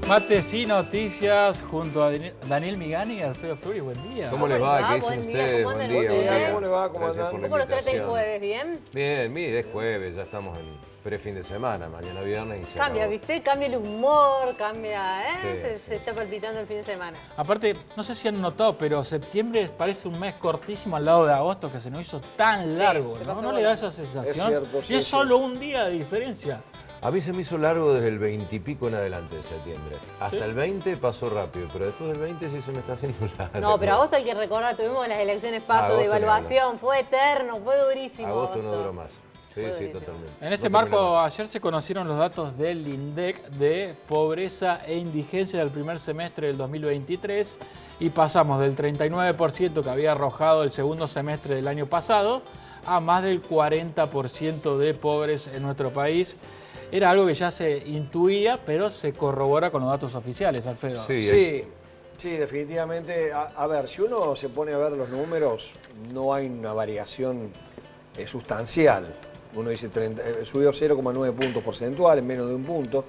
Mates y Noticias junto a Daniel Migani y Alfredo Flores. Buen día. ¿Cómo les va? ¿Qué dicen ustedes? Buen día. ¿Cómo les va? ¿Cómo andan? ¿Cómo los trata el jueves? ¿Bien? Bien, mire, es jueves, ya estamos en pre-fin de semana, mañana viernes y se Cambia, acabó. ¿viste? Cambia el humor, cambia, Sí, se está palpitando el fin de semana. Aparte, no sé si han notado, pero septiembre parece un mes cortísimo al lado de agosto, que se nos hizo tan largo, se ¿no? pasó ¿No le da volando. esa sensación? Es cierto, sí, y es es solo un día de diferencia. A mí se me hizo largo desde el 20 y pico en adelante de septiembre. Hasta ¿Sí? el 20 pasó rápido, pero después del 20 sí se me está haciendo largo. No, pero agosto hay que recordar, tuvimos las elecciones paso Agosto de ni evaluación, fue eterno, fue durísimo. Agosto no duró más. Sí, Fue sí, durísimo. totalmente. En ese No marco, terminó. ayer se conocieron los datos del INDEC de pobreza e indigencia del primer semestre del 2023 y pasamos del 39% que había arrojado el segundo semestre del año pasado a más del 40% de pobres en nuestro país. Era algo que ya se intuía, pero se corrobora con los datos oficiales, Alfredo. Sí, definitivamente. A ver, si uno se pone a ver los números, no hay una variación sustancial. Uno dice subió 0,9 puntos porcentuales, menos de un punto.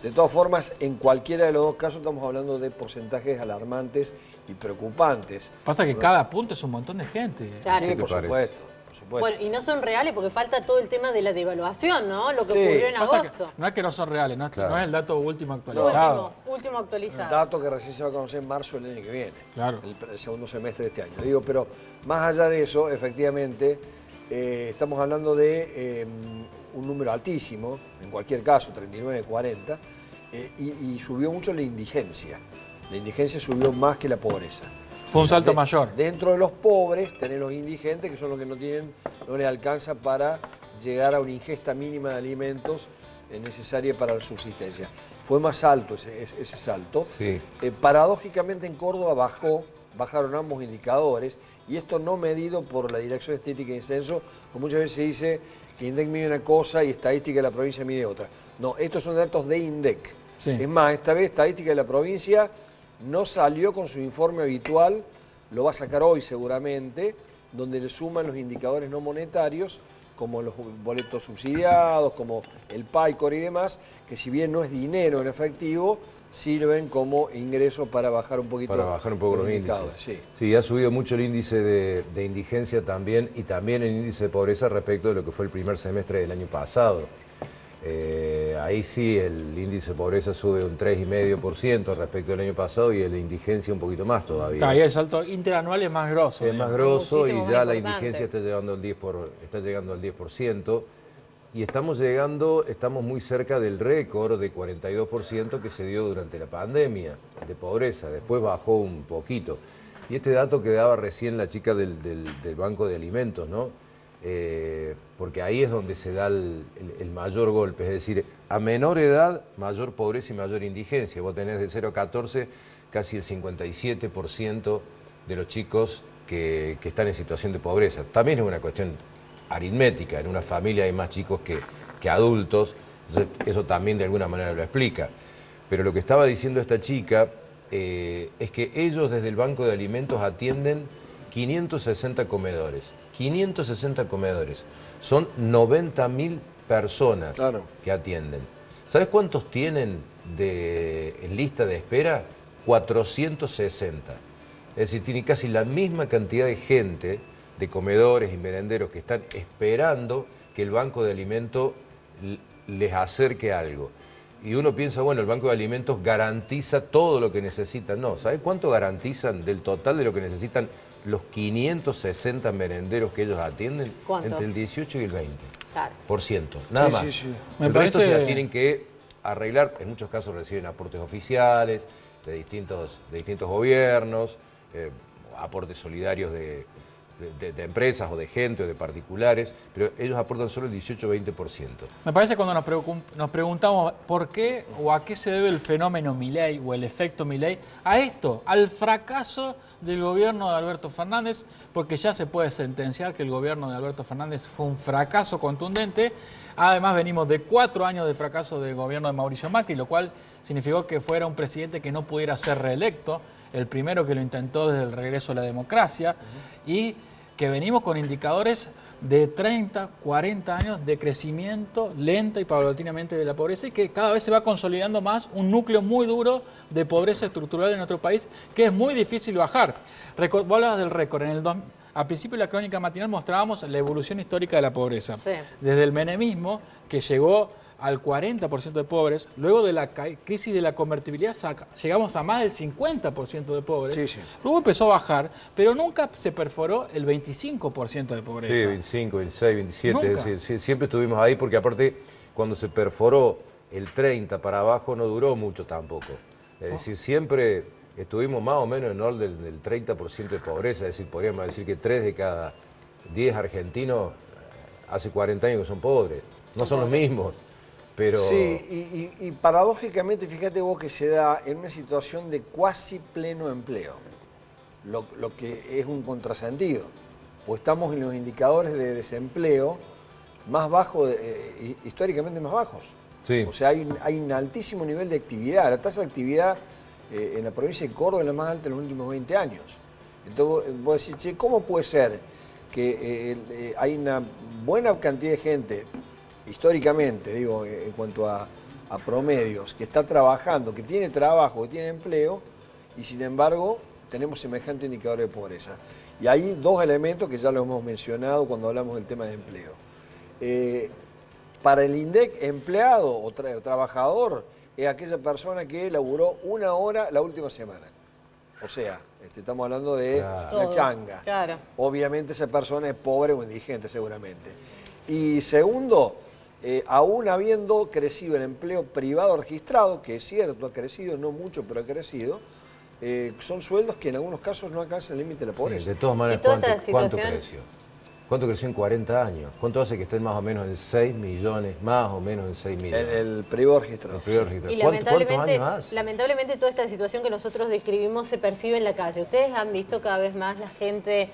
De todas formas, en cualquiera de los dos casos estamos hablando de porcentajes alarmantes y preocupantes. Pasa que cada punto es un montón de gente. Claro. Sí, ¿Qué te por parece? supuesto. Bueno, y no son reales porque falta todo el tema de la devaluación, ¿no? Lo que Sí. ocurrió en Pasa que agosto. no es que no son reales, no es, Claro. no es el dato último actualizado. Último Un actualizado. dato que recién se va a conocer en marzo del año que viene. Claro. El segundo semestre de este año. Digo, pero más allá de eso, efectivamente, estamos hablando de un número altísimo, en cualquier caso, 39, 40, y subió mucho la indigencia. La indigencia subió más que la pobreza. Fue un salto mayor. Dentro de los pobres tenés los indigentes, que son los que no les alcanza para llegar a una ingesta mínima de alimentos necesaria para la subsistencia. Fue más alto ese salto. Sí. Paradójicamente en Córdoba bajaron ambos indicadores, y esto no medido por la Dirección Estética y Censo, como muchas veces se dice que INDEC mide una cosa y Estadística de la provincia mide otra. No, estos son datos de INDEC. Sí. Es más, esta vez Estadística de la provincia no salió con su informe habitual, lo va a sacar hoy seguramente, donde le suman los indicadores no monetarios, como los boletos subsidiados, como el PAICOR y demás, que si bien no es dinero en efectivo, sirven como ingreso para bajar un poquito Para bajar un poco los índices. indicadores. Sí. Sí, ha subido mucho el índice de indigencia también y también el índice de pobreza respecto de lo que fue el primer semestre del año pasado. Ahí sí el índice de pobreza sube un 3,5% respecto del año pasado y el de indigencia un poquito más todavía. Ahí el salto interanual es más grosso. Es más grosso y Muchísimo ya más la importante. indigencia está llegando al 10%. Y estamos muy cerca del récord de 42% que se dio durante la pandemia de pobreza. Después bajó un poquito. Y este dato que daba recién la chica del Banco de Alimentos, ¿no? Porque ahí es donde se da el mayor golpe. Es decir, a menor edad, mayor pobreza y mayor indigencia. Vos tenés de 0 a 14 casi el 57% de los chicos que están en situación de pobreza. También es una cuestión aritmética, en una familia hay más chicos que adultos, entonces eso también de alguna manera lo explica. Pero lo que estaba diciendo esta chica es que ellos desde el Banco de Alimentos atienden 560 comedores. 560 comedores. Son 90.000 personas Claro. que atienden. ¿Sabes cuántos tienen en lista de espera? 460. Es decir, tiene casi la misma cantidad de gente, de comedores y merenderos que están esperando que el Banco de Alimentos les acerque algo. Y uno piensa, bueno, el Banco de Alimentos garantiza todo lo que necesitan. No, ¿sabes cuánto garantizan del total de lo que necesitan los 560 merenderos que ellos atienden? ¿Cuánto? Entre el 18 y el 20%. Claro. Nada Sí, más. sí, sí. Me El resto parece- se la tienen que arreglar. En muchos casos reciben aportes oficiales de distintos gobiernos, aportes solidarios de empresas o de gente o de particulares, pero ellos aportan solo el 18-20%. Me parece que cuando nos preguntamos por qué o a qué se debe el fenómeno Milei o el efecto Milei, a esto, al fracaso del gobierno de Alberto Fernández, porque ya se puede sentenciar que el gobierno de Alberto Fernández fue un fracaso contundente. Además venimos de 4 años de fracaso del gobierno de Mauricio Macri, lo cual significó que fuera un presidente que no pudiera ser reelecto, el primero que lo intentó desde el regreso a la democracia, y que venimos con indicadores de 30, 40 años de crecimiento lento y paulatinamente de la pobreza y que cada vez se va consolidando más un núcleo muy duro de pobreza estructural en nuestro país que es muy difícil bajar. Vos hablabas del récord. A principio de la crónica matinal mostrábamos la evolución histórica de la pobreza. Sí. Desde el menemismo, que llegó al 40% de pobres, luego de la crisis de la convertibilidad llegamos a más del 50% de pobres, Sí, sí. luego empezó a bajar, pero nunca se perforó el 25% de pobreza. Sí, 25, 26, 27, Nunca. es decir, siempre estuvimos ahí porque aparte cuando se perforó el 30 para abajo no duró mucho tampoco. Es decir, siempre estuvimos más o menos en orden del 30% de pobreza, es decir, podríamos decir que 3 de cada 10 argentinos hace 40 años que son pobres, no son los mismos. Pero... Sí, y paradójicamente, fíjate vos que se da en una situación de cuasi pleno empleo, lo que es un contrasentido, pues estamos en los indicadores de desempleo más bajos, históricamente más bajos. Sí. O sea, hay un altísimo nivel de actividad, la tasa de actividad en la provincia de Córdoba es la más alta en los últimos 20 años. Entonces vos decís, che, ¿cómo puede ser que hay una buena cantidad de gente históricamente, digo, en cuanto a promedios, que está trabajando, que tiene trabajo, que tiene empleo, y sin embargo tenemos semejante indicador de pobreza? Y hay dos elementos que ya lo hemos mencionado cuando hablamos del tema de empleo. Para el INDEC, empleado o trabajador es aquella persona que laburó 1 hora la última semana. O sea, estamos hablando de la changa. Claro. Obviamente esa persona es pobre o indigente seguramente. Y segundo, aún habiendo crecido el empleo privado registrado, que es cierto, ha crecido, no mucho, pero ha crecido, son sueldos que en algunos casos no alcanzan el límite de la pobreza. Sí, de todas maneras, Y toda esta ¿cuánto situación- creció? ¿Cuánto creció en 40 años? ¿Cuánto hace que estén más o menos en 6 millones? Más o menos en 6 millones. El privado registrado. El privado registrado. Y ¿Cuántos años más? lamentablemente toda esta situación que nosotros describimos se percibe en la calle. Ustedes han visto cada vez más la gente,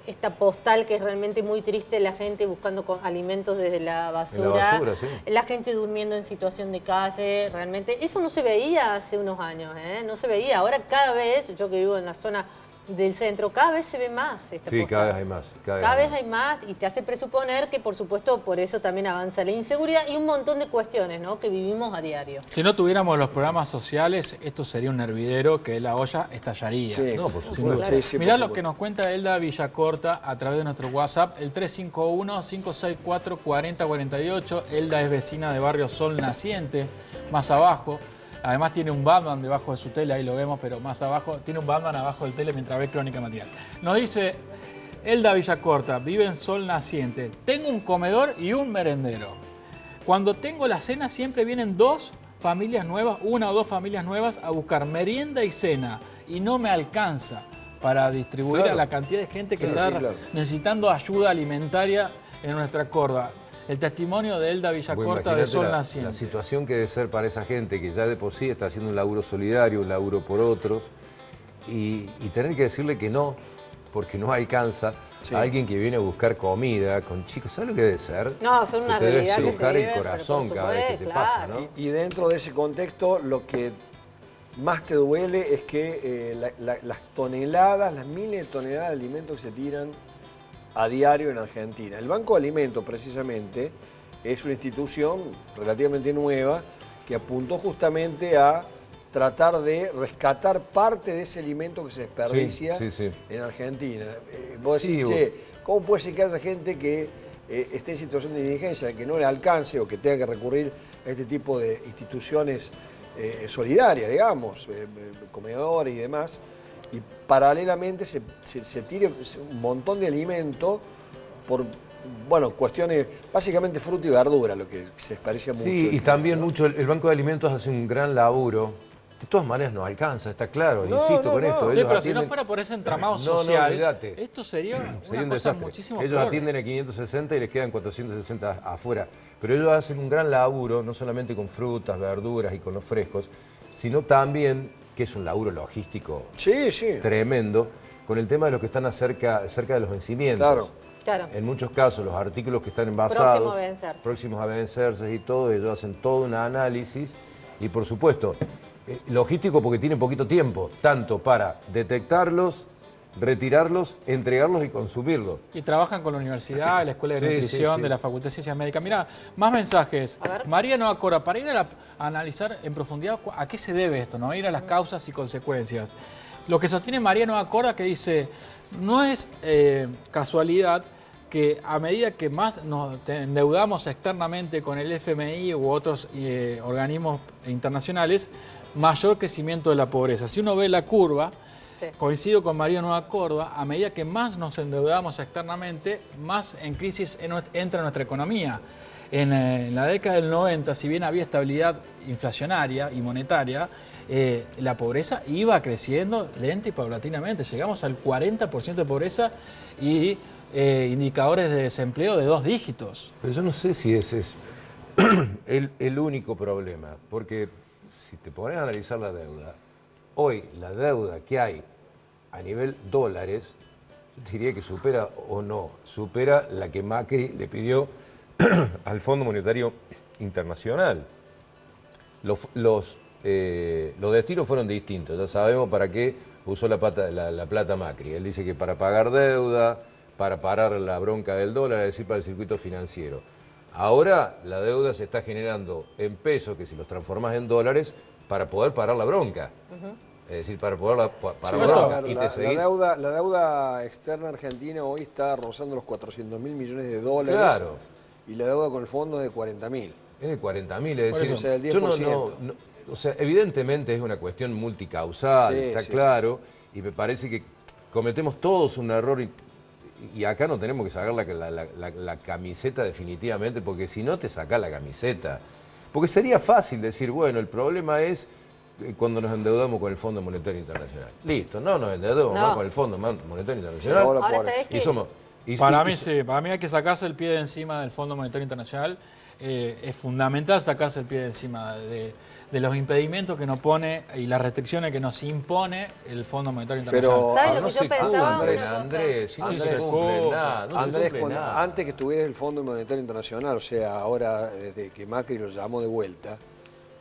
esta postal que es realmente muy triste, la gente buscando alimentos desde la basura, basura, sí. la gente durmiendo en situación de calle, realmente. Eso no se veía hace unos años, no se veía. Ahora cada vez, yo que vivo en la zona del centro, cada vez se ve más esta Sí, postal. cada vez hay más. Cada vez hay más y te hace presuponer que, por supuesto, por eso también avanza la inseguridad y un montón de cuestiones, ¿no?, que vivimos a diario. Si no tuviéramos los programas sociales, esto sería un hervidero que la olla estallaría. Sí, No, por Sin supuesto. duda. Sí, sí, Mirá por lo supuesto. que nos cuenta Elda Villacorta a través de nuestro WhatsApp, el 351-564-4048. Elda es vecina de barrio Sol Naciente, más abajo. Además tiene un Batman debajo de su tele, ahí lo vemos, pero más abajo, tiene un Batman abajo del tele mientras ve Crónica Matinal. Nos dice Elda Villacorta, vive en Sol Naciente. Tengo un comedor y un merendero. Cuando tengo la cena siempre vienen 2 familias nuevas, 1 o 2 familias nuevas a buscar merienda y cena y no me alcanza para distribuir Claro. a la cantidad de gente que Sí, está sí, claro. necesitando ayuda alimentaria en nuestra Córdoba. El testimonio de Elda Villacorta de Sol la Naciente. situación que debe ser para esa gente que ya de por sí está haciendo un laburo solidario, un laburo por otros, y tener que decirle que no, porque no alcanza Sí. a alguien que viene a buscar comida con chicos. ¿Sabes lo que debe ser? No, son una Que te debe realidad que se estrujar vive, el pero corazón por cada vez que te supuesto, pasa, claro. ¿no? Y dentro de ese contexto, lo que más te duele es que las toneladas, las miles de toneladas de alimentos que se tiran a diario en Argentina. El Banco de Alimentos, precisamente, es una institución relativamente nueva que apuntó justamente a tratar de rescatar parte de ese alimento que se desperdicia Sí, sí, sí. en Argentina. Vos Sí, decís, che, ¿cómo puede ser que haya gente que esté en situación de indigencia, que no le alcance o que tenga que recurrir a este tipo de instituciones solidarias, digamos, comedores y demás, y paralelamente se tire un montón de alimento por, bueno, cuestiones, básicamente fruta y verdura, lo que se desperdicia mucho. Sí, y también mucho, el Banco de Alimentos hace un gran laburo. De todas maneras no alcanza, está claro, No, insisto no, con no. esto. Sí, ellos pero si no atienden- fuera por ese entramado No, social, olvídate. esto sería Sería una un cosa desastre. muchísimo Ellos peor. atienden a 560 y les quedan 460 afuera. Pero ellos hacen un gran laburo, no solamente con frutas, verduras y con los frescos, sino también, que es un laburo logístico Sí, sí. tremendo, con el tema de los que están cerca de los vencimientos. Claro. Claro. En muchos casos, los artículos que están envasados, Próximo a vencerse. próximos a vencerse y todo, ellos hacen todo un análisis y, por supuesto, logístico porque tienen poquito tiempo, tanto para detectarlos retirarlos, entregarlos y consumirlos. Y trabajan con la universidad, la Escuela de Sí, Nutrición, sí. de la Facultad de Ciencias Médicas. Mira, más mensajes. María Nueva Córdoba, para ir a analizar en profundidad a qué se debe esto, ¿no? Ir a las causas y consecuencias. Lo que sostiene María Nueva Córdoba, que dice, no es casualidad que a medida que más nos endeudamos externamente con el FMI u otros organismos internacionales, mayor crecimiento de la pobreza. Si uno ve la curva, coincido con María Nueva Córdoba, a medida que más nos endeudamos externamente, más en crisis entra nuestra economía. En la década del 90, si bien había estabilidad inflacionaria y monetaria, la pobreza iba creciendo lenta y paulatinamente. Llegamos al 40% de pobreza y indicadores de desempleo de 2 dígitos. Pero yo no sé si ese es el único problema, porque si te pones a analizar la deuda, hoy la deuda que hay a nivel dólares, yo diría que supera la que Macri le pidió al Fondo Monetario Internacional. Los destinos fueron distintos, ya sabemos para qué usó la plata Macri. Él dice que para pagar deuda, para parar la bronca del dólar, es decir, para el circuito financiero. Ahora la deuda se está generando en pesos, que si los transformas en dólares, para poder parar la bronca. Es decir, para poder parar la bronca. Y la deuda externa argentina hoy está rozando los 400.000 millones de dólares. Claro. Y la deuda con el fondo es de 40.000. Es de 40.000, es decir, o sea, el 10%. yo o sea, evidentemente es una cuestión multicausal, está claro, y me parece que cometemos todos un error y acá no tenemos que sacar la camiseta definitivamente, porque si no te sacás la camiseta. Porque sería fácil decir, bueno, el problema es cuando nos endeudamos con el Fondo Monetario Internacional. Listo, no nos endeudamos más con el Fondo Monetario Internacional. Ahora, ¿sabés qué? Para mí hay que sacarse el pie de encima del Fondo Monetario Internacional. Es fundamental sacarse el pie de encima de los impedimentos que nos pone y las restricciones que nos impone el Fondo Monetario Internacional. ¿Sabes lo que yo pensaba? Andrés, si no se cumple nada. Andrés, antes que estuviera el Fondo Monetario Internacional, o sea, ahora desde que Macri lo llamó de vuelta,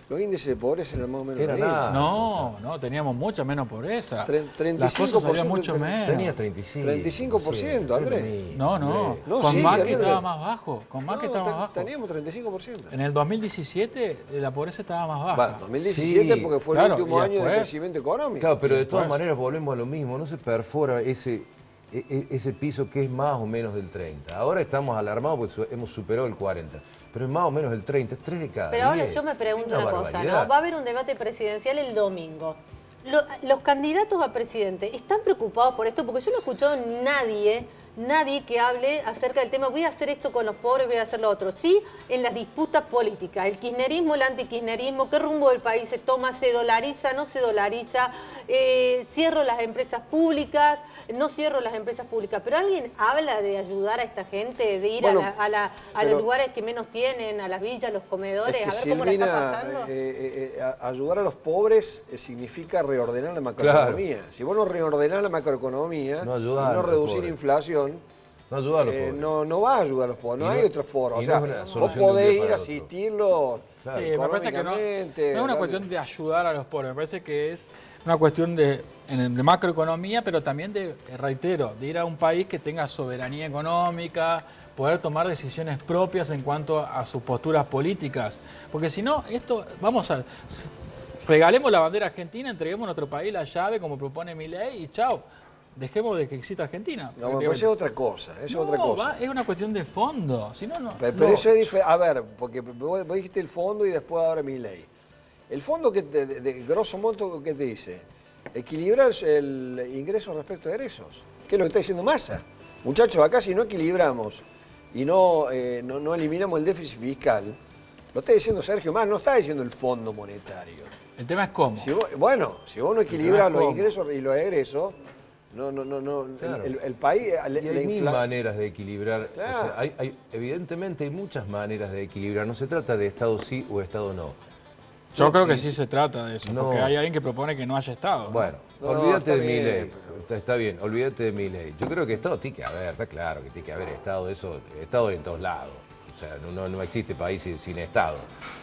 los índices de pobreza eran más o menos Era nada. No, teníamos mucha menos pobreza. 35%. Las cosas salían mucho menos. Tenía 35%, 35%, Andrés. No, No, con sí, Macri Andrés. estaba más bajo. Con Macri estaba más bajo. Teníamos 35%. En el 2017 la pobreza estaba más baja. Bueno, 2017 Sí, porque fue claro, el último y año de después- crecimiento económico. Claro, pero de todas Después- maneras volvemos a lo mismo, no se perfora ese piso que es más o menos del 30. Ahora estamos alarmados porque hemos superado el 40, pero es más o menos el 30, es 3 de cada 10. Pero ahora yo me pregunto una cosa, barbaridad. ¿no? Va a haber un debate presidencial el domingo. Los candidatos a presidente están preocupados por esto porque yo no he escuchado nadie que hable acerca del tema, voy a hacer esto con los pobres, voy a hacer lo otro. Sí, en las disputas políticas, el kirchnerismo, el antikirchnerismo, qué rumbo del país se toma, se dolariza, no se dolariza, cierro las empresas públicas, no cierro las empresas públicas, pero alguien habla de ayudar a esta gente, de ir a los lugares que menos tienen, a las villas, los comedores, a ver cómo la está pasando. Ayudar a los pobres significa reordenar la macroeconomía. Si vos no reordenás la macroeconomía, No ayudar y no a los reducir pobres. inflación, No ayudar a los pobres. no va a ayudar a los pobres, no Y hay no- otra forma. y O no sea, es una vos solución de un podés día ir para a otro. asistirlos. Claro. Sí, me parece que no es una cuestión de ayudar a los pobres, me parece que es una cuestión de macroeconomía, pero también reitero, de ir a un país que tenga soberanía económica, poder tomar decisiones propias en cuanto a sus posturas políticas. Porque si no, regalemos la bandera argentina, entreguemos a nuestro país la llave como propone Milei y chao. Dejemos de que exista Argentina. No, pero eso es otra cosa, eso es otra cosa. Es una cuestión de fondo. Si no, Pero eso es diferente. A ver, porque vos dijiste el fondo y después ahora mi ley. El fondo, de grosso modo, ¿qué te dice? Equilibrar el ingreso respecto a egresos. ¿Qué es lo que está diciendo Massa? Muchachos, acá si no equilibramos y no eliminamos el déficit fiscal, lo está diciendo Sergio Massa, no está diciendo el Fondo Monetario. el tema es cómo. Si vos no equilibras los ¿Cómo? ingresos y los egresos, Claro. el país... Y hay mil maneras de equilibrar. Claro. O sea, evidentemente hay muchas maneras de equilibrar. No se trata de Estado sí o Estado no. Yo creo que sí se trata de eso, No. porque hay alguien que propone que no haya Estado. ¿no? Bueno, No, olvídate está de bien, mi ley. Está bien, olvídate de mi ley. Yo creo que Estado tiene que haber, está claro que tiene que haber Estado. Estado en todos lados. O sea, no existe país sin Estado.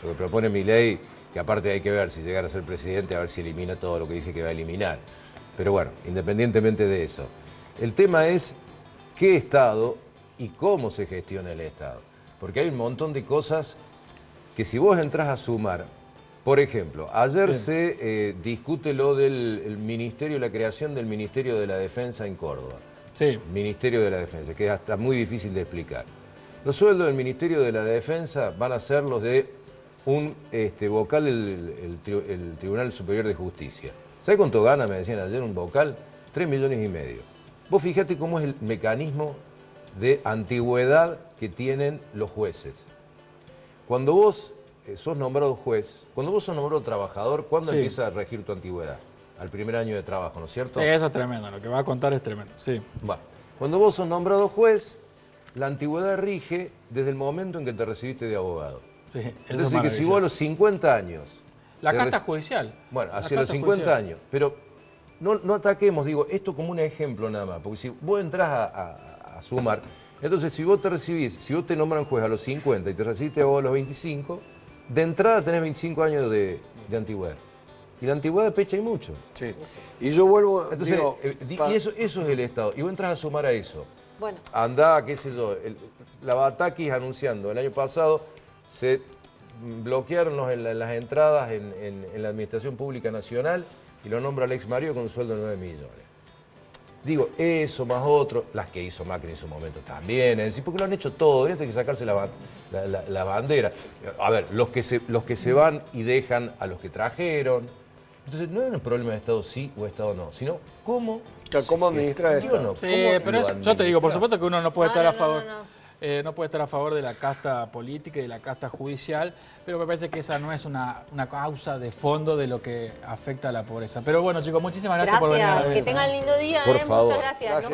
Lo que propone mi ley, que aparte hay que ver si llegara a ser presidente, a ver si elimina todo lo que dice que va a eliminar. Pero bueno, independientemente de eso. El tema es qué Estado y cómo se gestiona el Estado. Porque hay un montón de cosas que si vos entras a sumar, por ejemplo, ayer se discute lo del ministerio, la creación del Ministerio de la Defensa en Córdoba. Sí. Ministerio de la Defensa, que es hasta muy difícil de explicar. Los sueldos del Ministerio de la Defensa van a ser los de un vocal del Tribunal Superior de Justicia. ¿Sabes cuánto gana? Me decían ayer un vocal. 3,5 millones. Vos fíjate cómo es el mecanismo de antigüedad que tienen los jueces. Cuando vos sos nombrado juez, cuando vos sos nombrado trabajador, ¿cuándo empieza a regir tu antigüedad? Al primer año de trabajo, ¿no es cierto? Sí, eso es tremendo, lo que va a contar es tremendo, sí. Va. Cuando vos sos nombrado juez, la antigüedad rige desde el momento en que te recibiste de abogado. Sí, eso Es decir, que si vos a los 50 años... La casta judicial. Bueno, La hacia los casta 50 judicial. años. Pero no ataquemos, digo, esto como un ejemplo nada más. Porque si vos entrás a sumar, entonces si vos te recibís, si vos te nombran juez a los 50 y te recibiste abogado a los 25, de entrada tenés 25 años de antigüedad. Y la antigüedad pecha y mucho. Sí. Y yo vuelvo... Entonces, digo, y eso es el Estado. Y vos entras a sumar a eso. Bueno. Andá, qué sé yo, la Batakis anunciando, el año pasado se bloquearon las entradas en la Administración Pública Nacional y lo nombra Alex Mario con un sueldo de 9 millones. Digo, eso más otro, las que hizo Macri en su momento también, es decir, porque lo han hecho todo, tienen que sacarse la bandera. A ver, los que se van y dejan a los que trajeron. Entonces, no es un problema de Estado sí o Estado no, sino cómo administrar esto. esto. Sí, pero eso, yo te digo, por supuesto que uno no puede estar a favor. No. No puede estar a favor de la casta política y de la casta judicial, pero me parece que esa no es una causa de fondo de lo que afecta a la pobreza. Pero bueno, chicos, muchísimas gracias por venir a la Gracias, que mesa. tengan lindo día. Por favor. Muchas gracias. Nos